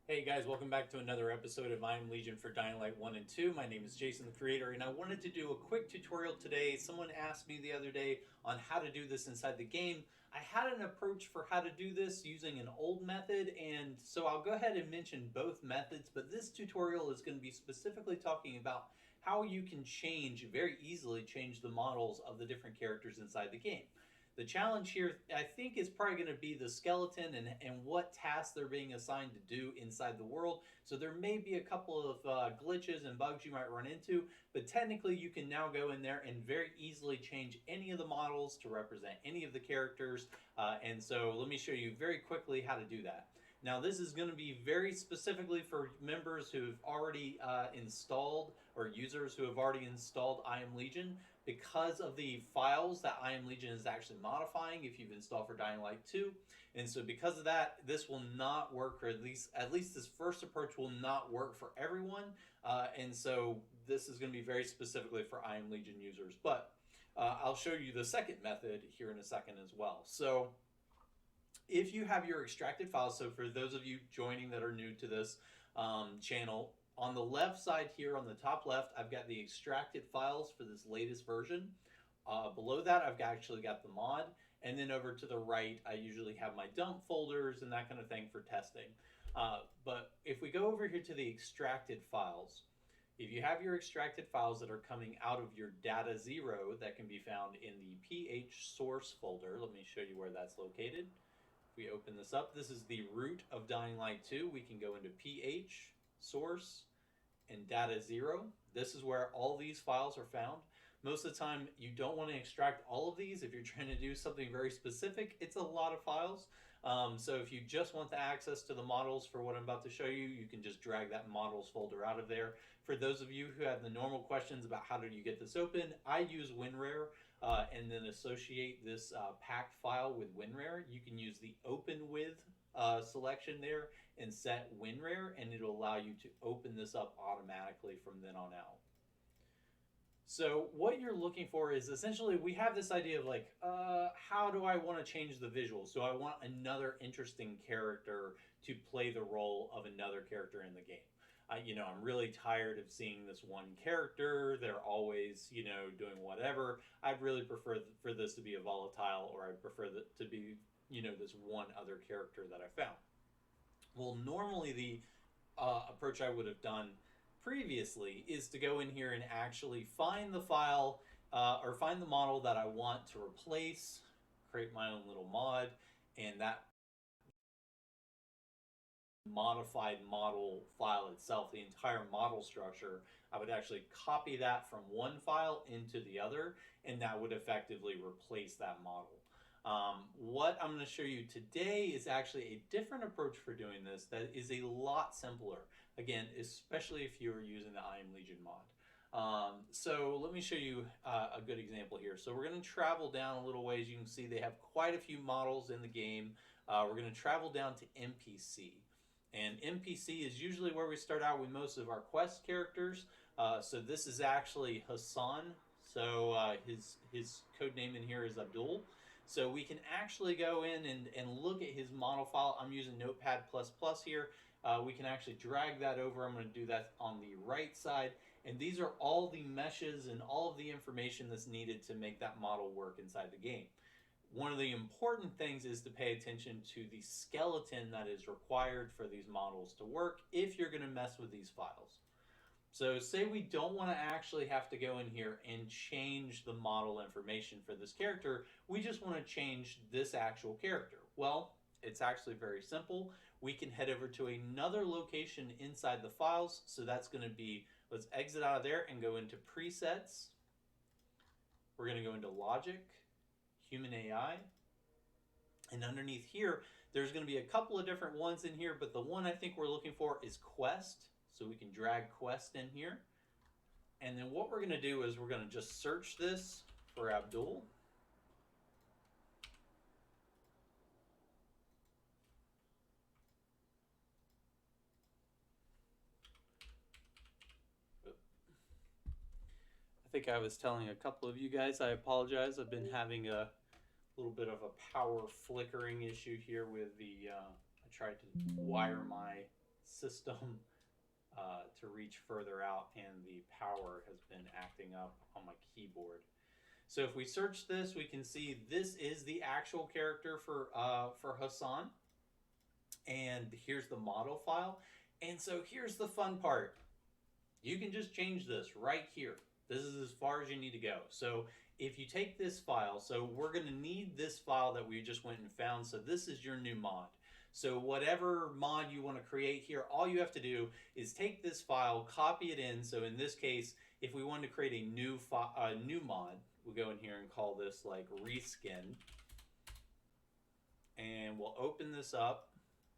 Hey guys, welcome back to another episode of I Am Legion for Dying Light 1 and 2. My name is Jason, the creator, and I wanted to do a quick tutorial today. Someone asked me the other day on how to do this inside the game. I had an approach for how to do this using an old method, and so I'll go ahead and mention both methods, but this tutorial is going to be specifically talking about how you can very easily change the models of the different characters inside the game. The challenge here, I think, is probably going to be the skeleton and what tasks they're being assigned to do inside the world. So there may be a couple of glitches and bugs you might run into, but technically you can now go in there and very easily change any of the models to represent any of the characters. And so let me show you very quickly how to do that. Now, this is going to be very specifically for members who've already installed, or users who have already installed I Am Legion, because of the files that I Am Legion is actually modifying if you've installed for Dying Light 2. And so because of that, this will not work, or at least this first approach will not work for everyone. And so this is going to be very specifically for I Am Legion users. But I'll show you the second method here in a second as well. So if you have your extracted files, so for those of you joining that are new to this channel, on the left side here on the top left, I've got the extracted files for this latest version. Below that, I've actually got the mod. And then over to the right, I usually have my dump folders and that kind of thing for testing. But if we go over here to the extracted files, if you have your extracted files that are coming out of your data 0, that can be found in the ph source folder. Let me show you where that's located. If we open this up, this is the root of Dying Light 2. We can go into ph source and data 0. This is where all these files are found. Most of the time, you don't want to extract all of these. If you're trying to do something very specific, it's a lot of files. So if you just want the access to the models for what I'm about to show you, you can just drag that models folder out of there. For those of you who have the normal questions about how do you get this open, I use WinRare and then associate this packed file with WinRare. You can use the open with selection there and set WinRare, and it'll allow you to open this up automatically from then on out. So what you're looking for is essentially, we have this idea of like, how do I want to change the visual? So I want another interesting character to play the role of another character in the game. I'm really tired of seeing this one character. They're always, doing whatever. I'd really prefer for this to be a volatile, or I'd prefer to be, this one other character that I found. Well, normally the approach I would have done previously is to go in here and actually find the file or find the model that I want to replace, create my own little mod, and that modified model file itself, the entire model structure, I would actually copy that from one file into the other, and that would effectively replace that model. What I'm going to show you today is actually a different approach for doing this that is a lot simpler. Again, especially if you're using the I Am Legion mod. So let me show you a good example here. So we're going to travel down a little ways. You can see they have quite a few models in the game. We're going to travel down to NPC. And NPC is usually where we start out with most of our quest characters. So this is actually Hassan. So his code name in here is Abdul. So we can actually go in and look at his model file. I'm using Notepad++ here. We can actually drag that over. I'm going to do that on the right side. And these are all the meshes and all of the information that's needed to make that model work inside the game. One of the important things is to pay attention to the skeleton that is required for these models to work if you're going to mess with these files. So say we don't want to actually have to go in here and change the model information for this character. We just want to change this actual character. Well, it's actually very simple. We can head over to another location inside the files. So that's going to be, let's exit out of there and go into presets. We're going to go into logic, human AI. And underneath here, there's going to be a couple of different ones in here, but the one I think we're looking for is quest. So we can drag quest in here. And then what we're going to do is we're going to just search this for Abdul. I think I was telling a couple of you guys, I apologize. I've been having a little bit of a power flickering issue here with the, I tried to wire my system to reach further out, and the power has been acting up on my keyboard. So if we search this, we can see this is the actual character for Hassan, and here's the model file. And so here's the fun part. You can just change this right here. This is as far as you need to go. So if you take this file, so we're going to need this file that we just went and found. So this is your new mod. So whatever mod you want to create here, all you have to do is take this file, copy it in. So in this case, if we wanted to create a new mod, we'll go in here and call this like reskin. And we'll open this up.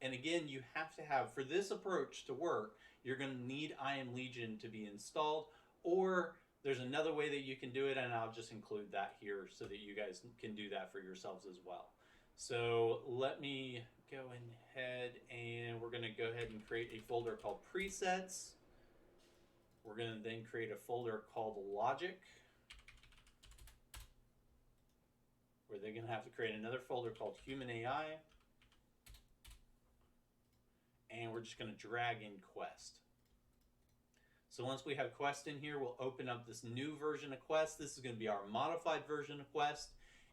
And again, you have to have, for this approach to work, you're going to need I Am Legion to be installed, or there's another way that you can do it, and I'll just include that here so that you guys can do that for yourselves as well. So let me go ahead, and we're going to go ahead and create a folder called presets. We're going to then create a folder called logic. We're then going to have to create another folder called human AI. And we're just going to drag in Quest. So once we have Quest in here, we'll open up this new version of Quest. This is going to be our modified version of Quest.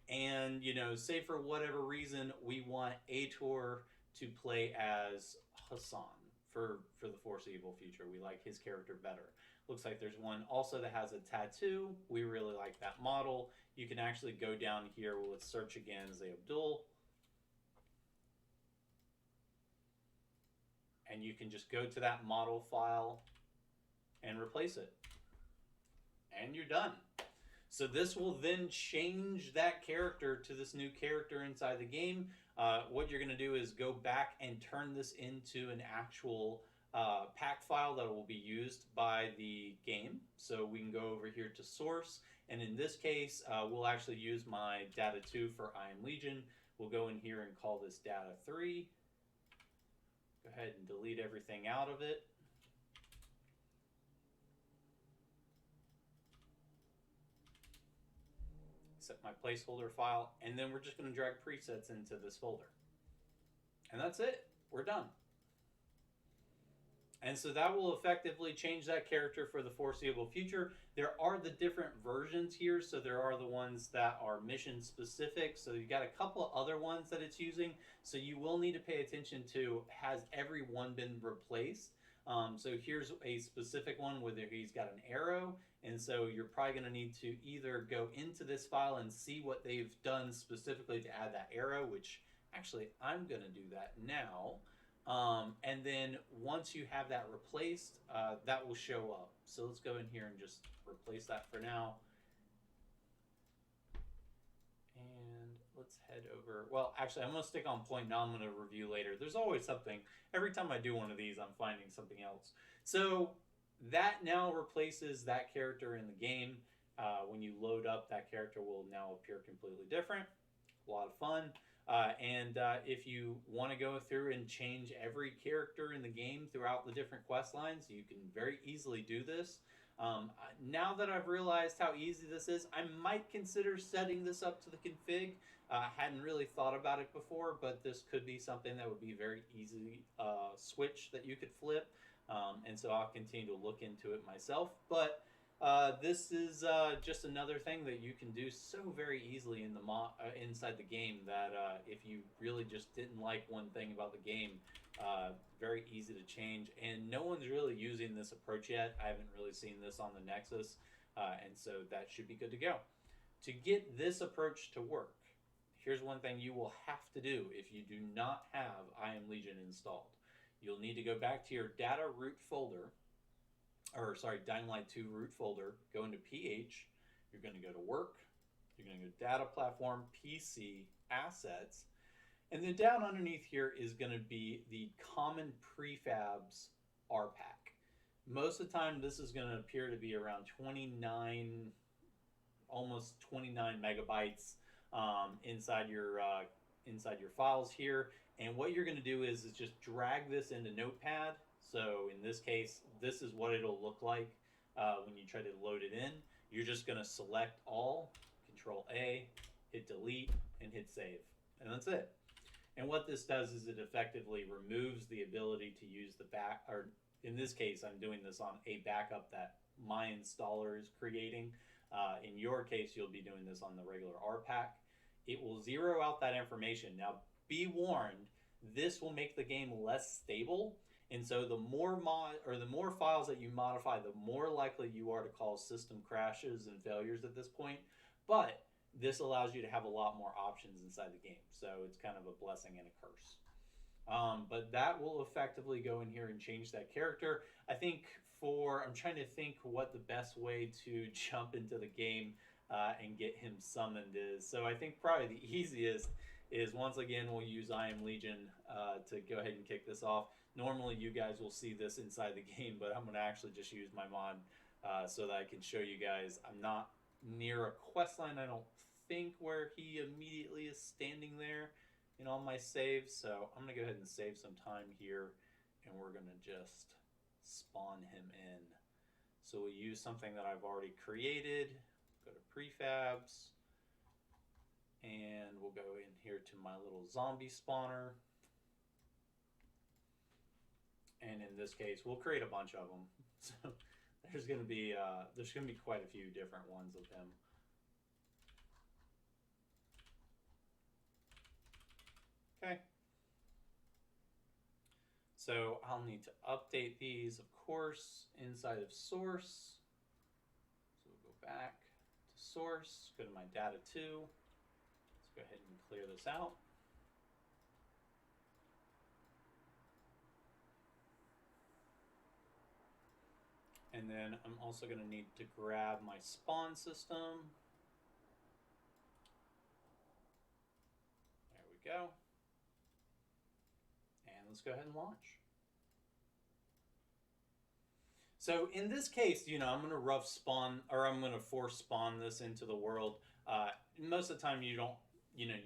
And, you know, say for whatever reason, we want Ator to play as Hassan for the foreseeable future. We like his character better. Looks like there's one also that has a tattoo. We really like that model. You can actually go down here. Well, let's search again, Zay Abdul. And you can just go to that model file and replace it. And you're done. So this will then change that character to this new character inside the game. What you're going to do is go back and turn this into an actual pack file that will be used by the game. So we can go over here to source. And in this case, we'll actually use my data2 for I Am Legion. We'll go in here and call this data3. Go ahead and delete everything out of it. Set my placeholder file, and then we're just going to drag presets into this folder. And that's it. We're done. And so that will effectively change that character for the foreseeable future. There are the different versions here. So there are the ones that are mission specific. So you got a couple other ones that it's using. So you will need to pay attention to, has every one been replaced? So here's a specific one where he's got an arrow. And so you're probably going to need to either go into this file and see what they've done specifically to add that arrow, which actually I'm going to do that now. And then once you have that replaced, that will show up. So let's go in here and just replace that for now. And let's head over. Well, actually, I'm going to stick on point now. I'm going to review later. There's always something. Every time I do one of these, I'm finding something else. So that now replaces that character in the game. When you load up, that character will now appear completely different. A lot of fun. If you want to go through and change every character in the game throughout the different quest lines, you can very easily do this. Now that I've realized how easy this is, I might consider setting this up to the config. I hadn't really thought about it before, but this could be something that would be very easy switch that you could flip. And so I'll continue to look into it myself. But this is just another thing that you can do so very easily in the inside the game that if you really just didn't like one thing about the game, very easy to change. And no one's really using this approach yet. I haven't really seen this on the Nexus, and so that should be good to go. To get this approach to work, here's one thing you will have to do if you do not have I Am Legion installed. You'll need to go back to your data root folder, or sorry, Dying Light 2 root folder, go into PH, you're going to go to work, you're going to go data platform, PC, assets, and then down underneath here is going to be the common prefabs RPAC. Most of the time this is going to appear to be around 29, almost 29 megabytes inside your files here. And what you're going to do is just drag this into Notepad. So in this case, this is what it'll look like when you try to load it in. You're just going to select all, Control A, hit delete, and hit save. And that's it. And what this does is it effectively removes the ability to use the back, or in this case, I'm doing this on a backup that my installer is creating. In your case, you'll be doing this on the regular RPack. It will zero out that information. Now, be warned, this will make the game less stable. And so the more files that you modify, the more likely you are to cause system crashes and failures at this point. But this allows you to have a lot more options inside the game. So it's kind of a blessing and a curse. But that will effectively go in here and change that character. I'm trying to think what the best way to jump into the game and get him summoned is. So I think probably the easiest is, once again, we'll use I Am Legion to go ahead and kick this off. Normally you guys will see this inside the game, but I'm going to actually just use my mod so that I can show you guys. I'm not near a quest line, I don't think, where he immediately is standing there in all my saves. So I'm going to go ahead and save some time here, and we're going to just spawn him in. So we'll use something that I've already created. Go to prefabs, and we'll go in here to my little zombie spawner. And in this case, we'll create a bunch of them. So there's going to be quite a few different ones of him. Okay. So I'll need to update these, of course, inside of source. So we'll go back to source, go to my data 2. Let's go ahead and clear this out. And then I'm also going to need to grab my spawn system. There we go. And let's go ahead and launch. So in this case, I'm going to rough spawn, or I'm going to force spawn this into the world. Most of the time you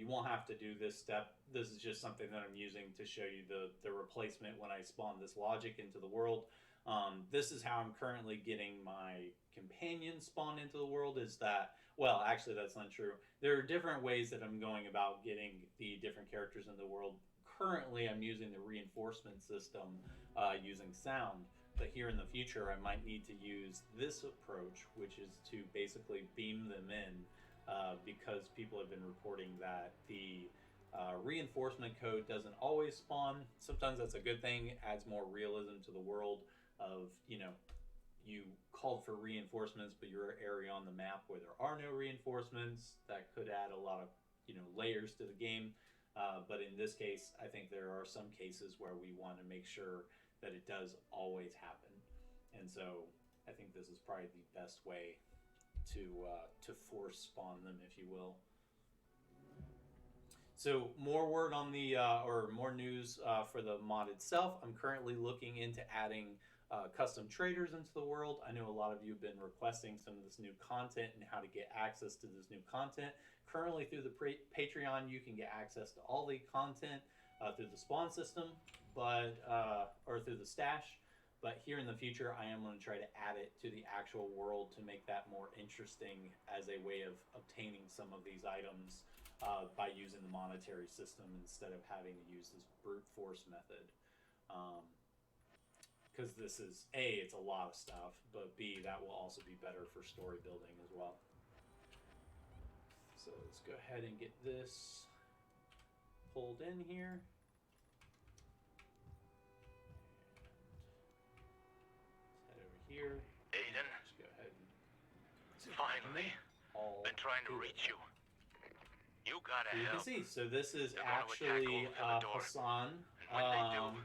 won't have to do this step. This is just something that I'm using to show you the replacement when I spawn this logic into the world. This is how I'm currently getting my companion spawned into the world. Well, actually that's not true. There are different ways that I'm going about getting the different characters in the world. Currently I'm using the reinforcement system using sound, but here in the future I might need to use this approach, which is to basically beam them in, because people have been reporting that the reinforcement code doesn't always spawn. Sometimes that's a good thing. It adds more realism to the world of, you called for reinforcements, but you're an area on the map where there are no reinforcements. That could add a lot of, layers to the game. But in this case, I think there are some cases where we want to make sure that it does always happen. And so I think this is probably the best way to force spawn them, if you will. So more word on or more news for the mod itself. I'm currently looking into adding custom traders into the world. I know a lot of you have been requesting some of this new content and how to get access to this new content. Currently through the Patreon, you can get access to all the content through the spawn system, or through the stash. But here in the future, I am going to try to add it to the actual world to make that more interesting as a way of obtaining some of these items by using the monetary system instead of having to use this brute force method. Because this is, A, it's a lot of stuff, but B, that will also be better for story building as well. So let's go ahead and get this pulled in here. Let's head over here. Aiden? Just go ahead and Finally. Been trying to reach you. You gotta you help. can see, so this is They're gonna actually attack over the door. Hassan. And when they do,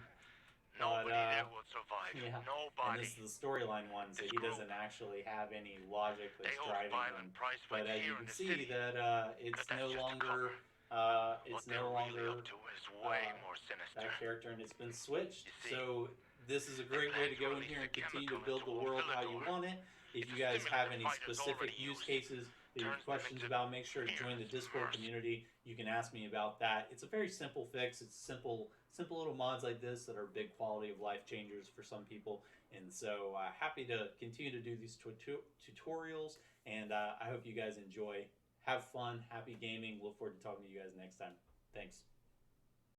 nobody there will survive. Yeah. And Nobody. this is the storyline one, so he doesn't actually have any logic that's They hold driving violent him. prize But fights as here you in can the see, city. that it's But that's no just a longer What they're really up to is way more sinister. that character, and it's been switched. You see, So this is a great way to go in here and continue to build the world how you want it. If you guys have any specific use cases that you have questions about, make sure to join the Discord community. You can ask me about that. It's a very simple fix. It's simple little mods like this that are big quality of life changers for some people. And so happy to continue to do these tutorials, and I hope you guys enjoy. Have fun, happy gaming. Look forward to talking to you guys next time. Thanks.